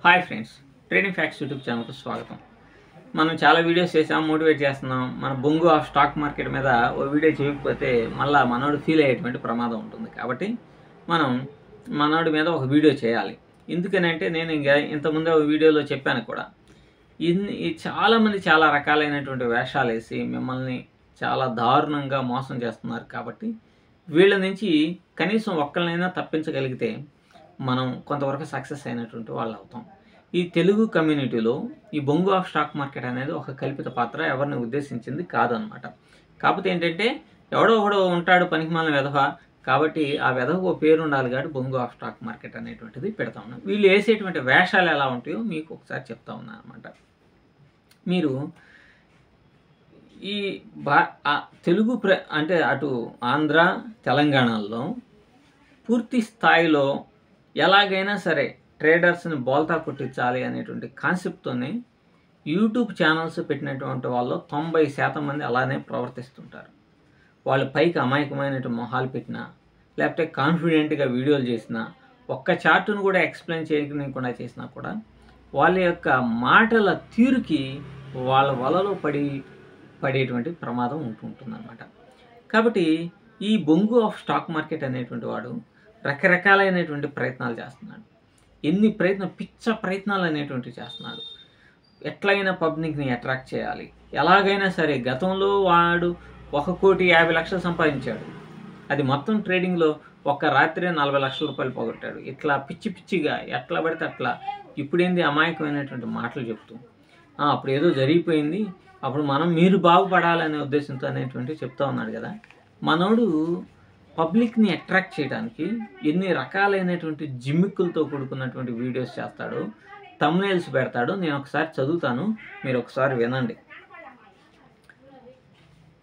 Hi friends, trading facts YouTube ఛానల్కి స్వాగతం. మనం చాలా వీడియోస్ చేసాం, మోటివేట్ చేస్తున్నాం. మన బొంగు ఆఫ్ స్టాక్ మార్కెట్ మీద ఓ వీడియో చేయకపోతే మళ్ళీ మనోడు ఫీల్ అయ్యేటువంటి ప్రమాదం ఉంటుంది. కాబట్టి మనం మనోడి మీద ఒక వీడియో చేయాలి. ఎందుకనంటే నేను ఇంకా ఇంతకుముందే ఒక వీడియోలో చెప్పాను కూడా, చాలామంది చాలా రకాలైనటువంటి వేషాలు వేసి మిమ్మల్ని చాలా దారుణంగా మోసం చేస్తున్నారు. కాబట్టి వీళ్ళ నుంచి కనీసం ఒక్కరినైనా తప్పించగలిగితే మనం కొంతవరకు సక్సెస్ అయినటువంటి వాళ్ళు అవుతాం. ఈ తెలుగు కమ్యూనిటీలో ఈ బొంగు ఆఫ్ స్టాక్ మార్కెట్ అనేది ఒక కల్పిత పాత్ర, ఎవరిని ఉద్దేశించింది కాదనమాట. కాకపోతే ఏంటంటే ఎవడో ఒకడో ఉంటాడు పనికిమాలిన వెధవ, కాబట్టి ఆ వెధవ ఓ పేరు ఉండాలి కాబట్టి బొంగు ఆఫ్ స్టాక్ మార్కెట్ అనేటువంటిది పెడతా ఉన్నాం. వీళ్ళు వేసేటువంటి వేషాలు ఎలా ఉంటాయో మీకు ఒకసారి చెప్తా ఉన్నాను అనమాట. మీరు ఈ తెలుగు అంటే అటు ఆంధ్ర తెలంగాణలో పూర్తి స్థాయిలో ఎలాగైనా సరే ట్రేడర్స్ని బోల్తా కొట్టించాలి అనేటువంటి కాన్సెప్ట్తోనే యూట్యూబ్ ఛానల్స్ పెట్టినటువంటి వాళ్ళు 90% మంది అలానే ప్రవర్తిస్తుంటారు. వాళ్ళు పైకి అమాయకమైనటువంటి మొహాలు పెట్టినా, లేకపోతే కాన్ఫిడెంట్గా వీడియోలు చేసినా, ఒక్క చార్టును కూడా ఎక్స్ప్లెయిన్ చేయకుండా చేసినా కూడా వాళ్ళ యొక్క మాటల తీరుకి వాళ్ళ వలలో పడేటువంటి ప్రమాదం ఉంటుందన్నమాట. కాబట్టి ఈ బొంగు ఆఫ్ స్టాక్ మార్కెట్ అనేటువంటి వాడు రకరకాలైనటువంటి ప్రయత్నాలు చేస్తున్నాడు. పిచ్చ ప్రయత్నాలు అనేటువంటివి చేస్తున్నాడు. ఎట్లయినా పబ్లిక్ని అట్రాక్ట్ చేయాలి, ఎలాగైనా సరే. గతంలో వాడు 1,50,00,000 సంపాదించాడు. అది మొత్తం ట్రేడింగ్లో ఒక్క రాత్రే 40 లక్షల రూపాయలు పోగొట్టాడు. ఇట్లా పిచ్చిగా ఎట్లా పడితే అట్లా ఇప్పుడేంది అమాయకమైనటువంటి మాటలు చెప్తూ అప్పుడు ఏదో జరిగిపోయింది, అప్పుడు మీరు బాగుపడాలనే ఉద్దేశంతో అనేటువంటి చెప్తా ఉన్నాడు కదా. మనోడు పబ్లిక్ని అట్రాక్ట్ చేయడానికి ఎన్ని రకాలైనటువంటి జిమ్మిక్కులతో కూడుకున్నటువంటి వీడియోస్ చేస్తాడో, థంబ్నెయిల్స్ పెడతాడో. నేను ఒకసారి చదువుతాను, మీరు ఒకసారి వినండి.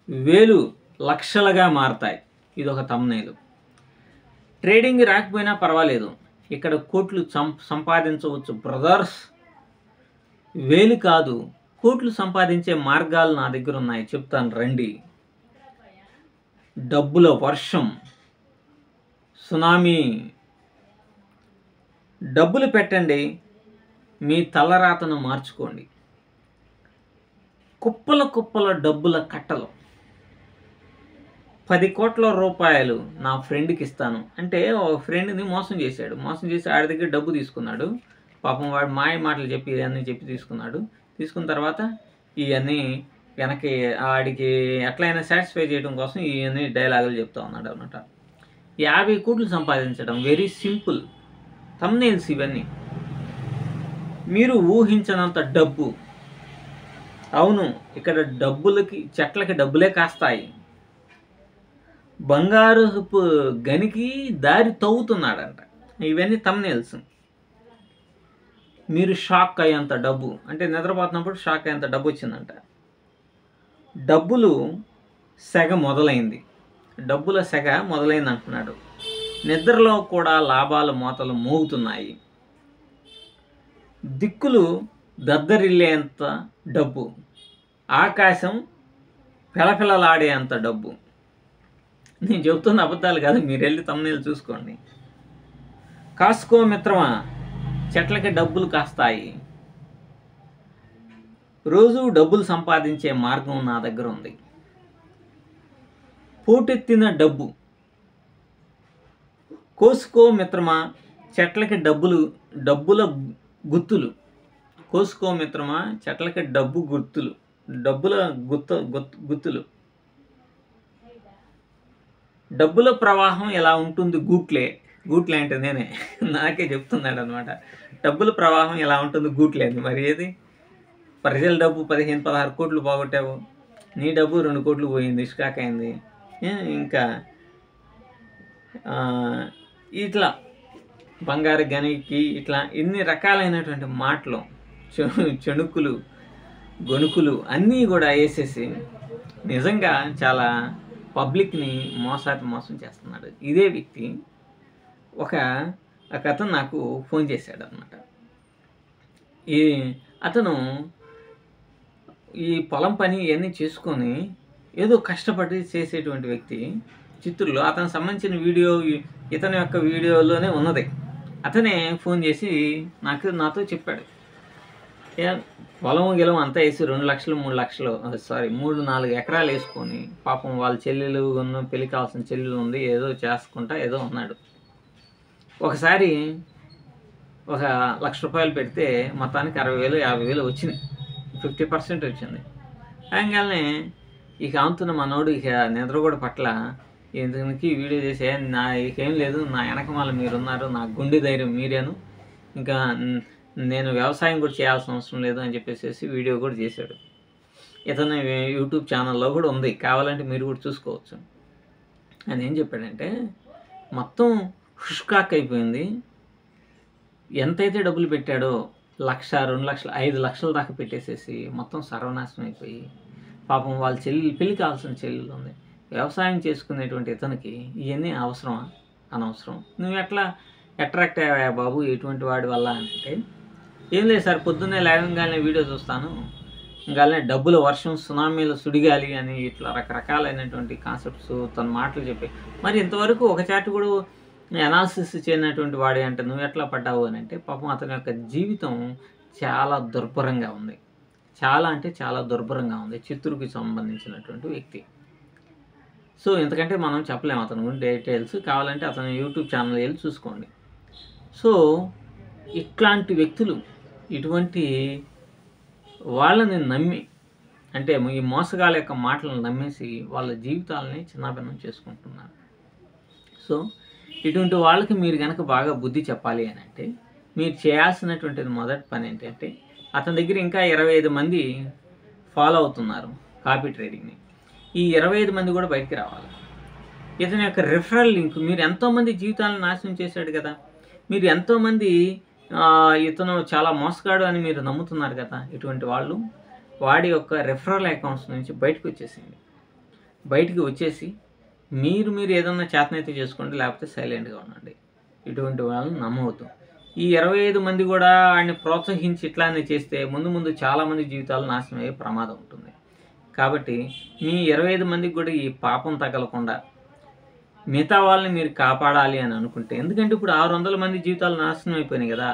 వేలు లక్షలుగా మారతాయి, ఇది ఒక థంబ్నెయిల్. ట్రేడింగ్ రాకపోయినా పర్వాలేదు, ఇక్కడ కోట్లు సంపాదించవచ్చు బ్రదర్స్. వేలు కాదు, కోట్లు సంపాదించే మార్గాలు నా దగ్గర ఉన్నాయి, చెప్తాను రండి. డబ్బుల వర్షం, సునామీ. డబ్బులు పెట్టండి, మీ తలరాతను మార్చుకోండి. కుప్పల డబ్బుల కట్టలు. 10 కోట్ల రూపాయలు నా ఫ్రెండ్కి ఇస్తాను అంటే ఒక ఫ్రెండ్ని మోసం చేసి ఆడి దగ్గర డబ్బు తీసుకున్నాడు. పాపం వాడు మాయ మాటలు చెప్పి ఇవన్నీ తీసుకున్నాడు. తీసుకున్న తర్వాత ఇవన్నీ వెనక్కి ఆడికి ఎట్లయినా సాటిస్ఫై చేయడం కోసం ఇవన్నీ డైలాగులు చెప్తా ఉన్నాడు అనమాట. 50 కోట్లు సంపాదించడం వెరీ సింపుల్. థంబ్నెయిల్స్ ఇవన్నీ. మీరు ఊహించనంత డబ్బు. అవును, ఇక్కడ చెట్లకి డబ్బులే కాస్తాయి. బంగారు గనికి దారి తవ్వుతున్నాడంట. ఇవన్నీ థంబ్నెయిల్స్. మీరు షాక్ అయ్యేంత డబ్బు, అంటే నిద్రపోతున్నప్పుడు షాక్ అయ్యేంత డబ్బు వచ్చిందంట. డబ్బుల సెగ మొదలైంది అంటున్నాడు. నిద్రలో కూడా లాభాల మోతలు మోగుతున్నాయి. దిక్కులు దద్దరిల్లేంత డబ్బు, ఆకాశం పెలపెలలాడేంత డబ్బు. నేను చెబుతున్న అబద్ధాలు కాదు, మీరు వెళ్ళి థంబ్నెయిల్ చూసుకోండి. కాసుకో మిత్రమా, చెట్లకి డబ్బులు కాస్తాయి. రోజు డబ్బులు సంపాదించే మార్గం నా దగ్గర ఉంది. పోటెత్తిన డబ్బు. కోసుకో మిత్రమా, చెట్లకి డబ్బుల గుత్తులు. కోసుకో మిత్రమా, చెట్లకి డబ్బుల గుత్తులు. డబ్బుల ప్రవాహం ఎలా ఉంటుంది? గూట్లే అంటే నేనే, నాకే చెప్తున్నాడు అనమాట. డబ్బుల ప్రవాహం ఎలా ఉంటుంది? గూట్లే అండి. మరి ఏది? ప్రజల డబ్బు 15-16 కోట్లు పోగొట్టావు, నీ డబ్బు 2 కోట్లు పోయింది, స్టాక్ అయింది. ఇంకా ఇట్లా బంగారు గనికి ఇట్లా ఇన్ని రకాలైనటువంటి మాటలు, చెణుకులు గొణుకులు అన్నీ కూడా వేసేసి నిజంగా చాలా పబ్లిక్ని మోసం చేస్తున్నాడు. ఇదే వ్యక్తి ఒక అతను నాకు ఫోన్ చేశాడు అనమాట. అతను ఈ పొలం పని ఇవన్నీ చేసుకొని ఏదో కష్టపడి చేసేటువంటి వ్యక్తి. చిత్తూరులో అతనికి సంబంధించిన వీడియో ఇతని యొక్క వీడియోలోనే ఉన్నది. అతనే ఫోన్ చేసి నాతో చెప్పాడు, పొలం గిలం అంతా వేసి 2 లక్షలు 3 లక్షలు 3-4 ఎకరాలు వేసుకొని పాపం వాళ్ళ చెల్లెలు పెళ్లి కావాల్సిన చెల్లెలు ఉంది, ఏదో చేసుకుంటా ఏదో ఉన్నాడు. ఒకసారి ఒక ₹1,00,000 పెడితే మొత్తానికి 60,000 50,000 వచ్చినాయి, 50% వచ్చింది. అనగానే ఇక అంతున్న మనోడు ఇక నిద్ర కూడా పట్ల, ఎందుకు వీడియో చేసే ఇకేం లేదు, నా వెనకమాల మీరున్నారు, నా గుండె ధైర్యం మీరేను, ఇంకా నేను వ్యవసాయం కూడా చేయాల్సిన అవసరం లేదు అని చెప్పేసి వీడియో కూడా చేశాడు. ఇతను యూట్యూబ్ ఛానల్లో కూడా ఉంది, కావాలంటే మీరు కూడా చూసుకోవచ్చు. ఆయన ఏం చెప్పాడంటే, మొత్తం హుష్కాక్ అయిపోయింది, ఎంతైతే డబ్బులు పెట్టాడో 1,00,000 2 లక్షలు 5 లక్షల దాకా పెట్టేసేసి మొత్తం సర్వనాశనం అయిపోయి, పాపం వాళ్ళ పెళ్లి కావాల్సిన చెల్లెలు ఉంది, వ్యవసాయం చేసుకునేటువంటి ఇతనికి ఇవన్నీ అవసరమా? అనవసరం. నువ్వు ఎట్లా అట్రాక్ట్ అయ్యావా బాబు ఎటువంటి వాడి వల్ల అంటే, ఏం లేదు సార్, పొద్దున్నే లేవగానే వీడియో చూస్తాను, ఇంకానే డబ్బుల వర్షం, సునామీల సుడిగాలి అని ఇట్లా రకరకాలైనటువంటి కాన్సెప్ట్స్ తన మాటలు చెప్పి, మరి ఇంతవరకు ఒక చాట్ కూడా అనాలిసిస్ చేయనటువంటి వాడే అంటే నువ్వు ఎట్లా పడ్డావు అని అంటే, పాపం అతని యొక్క జీవితం చాలా దుర్భరంగా ఉంది, చాలా అంటే చాలా దుర్భరంగా ఉంది, చిత్తూరుకి సంబంధించినటువంటి వ్యక్తి. సో ఇంతకంటే మనం చెప్పలేము అతని గురించి డీటెయిల్స్, కావాలంటే అతని యూట్యూబ్ ఛానల్ వెళ్ళి చూసుకోండి. సో ఇట్లాంటి వ్యక్తులు, ఇటువంటి వాళ్ళని నమ్మి, అంటే ఈ మోసగాళ్ళ యొక్క మాటలను నమ్మేసి వాళ్ళ జీవితాలని చిన్నాభిన్నం చేసుకుంటున్నారు. సో ఇటువంటి వాళ్ళకి మీరు కనుక బాగా బుద్ధి చెప్పాలి అని అంటే, మీరు చేయాల్సినటువంటిది మొదటి పని ఏంటంటే, అతని దగ్గర ఇంకా 25 మంది ఫాలో అవుతున్నారు కాపీ ట్రేడింగ్ని. ఈ 25 మంది కూడా బయటికి రావాలి. ఇతని యొక్క రిఫరల్ లింక్, మీరు ఎంతోమంది జీవితాలను నాశనం చేశాడు కదా, మీరు ఎంతోమంది ఇతను చాలా మోసగాడు అని మీరు నమ్ముతున్నారు కదా, ఇటువంటి వాళ్ళు వాడి యొక్క రిఫరల్ అకౌంట్స్ నుంచి బయటకు వచ్చేసి మీరు ఏదన్నా చేతనైతే చేసుకోండి, లేకపోతే సైలెంట్గా ఉండండి. ఇటువంటి వాళ్ళని నమ్మవద్దు. ఈ 25 మంది కూడా ఆయన్ని ప్రోత్సహించి ఇట్లానే చేస్తే ముందు చాలామంది జీవితాలు నాశనం అయ్యే ప్రమాదం ఉంటుంది. కాబట్టి మీ 25 మందికి కూడా ఈ పాపం తగలకుండా మిగతా వాళ్ళని మీరు కాపాడాలి అని అనుకుంటే, ఎందుకంటే ఇప్పుడు 600 మంది జీవితాలు నాశనం అయిపోయినాయి కదా,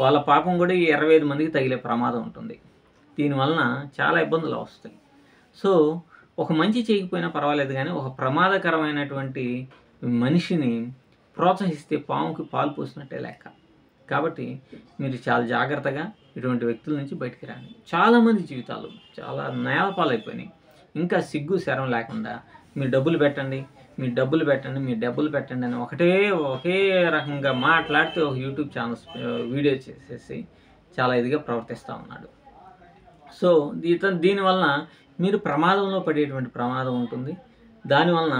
వాళ్ళ పాపం కూడా ఈ 25 మందికి తగిలే ప్రమాదం ఉంటుంది. దీనివలన చాలా ఇబ్బందులు వస్తాయి. సో ఒక మంచి చేయకపోయినా పర్వాలేదు, కానీ ఒక ప్రమాదకరమైనటువంటి మనిషిని ప్రోత్సహిస్తే పాముకి పాలు పోసినట్టే లెక్క. కాబట్టి మీరు చాలా జాగ్రత్తగా ఇటువంటి వ్యక్తుల నుంచి బయటికి రండి. చాలామంది జీవితాలు చాలా నేలపాలైపోయినాయి. ఇంకా సిగ్గు శరం లేకుండా మీరు డబ్బులు పెట్టండి అని ఒకే రకంగా మాట్లాడితే ఒక యూట్యూబ్ ఛానల్స్ వీడియో చేసేసి చాలా ఇదిగా ప్రవర్తిస్తూ ఉన్నాడు. సో దీనివలన మీరు ప్రమాదంలో పడేటువంటి ప్రమాదం ఉంటుంది. దానివలన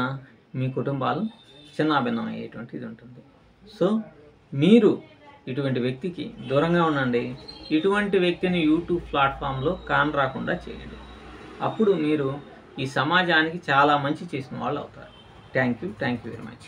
మీ కుటుంబాలు చిన్నాభిన్నం అయ్యేటువంటి ఇది ఉంటుంది. సో మీరు ఇటువంటి వ్యక్తికి దూరంగా ఉండండి. ఇటువంటి వ్యక్తిని యూట్యూబ్ ప్లాట్ఫామ్లో కానరాకుండా చేయండి. అప్పుడు మీరు ఈ సమాజానికి చాలా మంచి చేసిన వాళ్ళు అవుతారు. Thank you very much.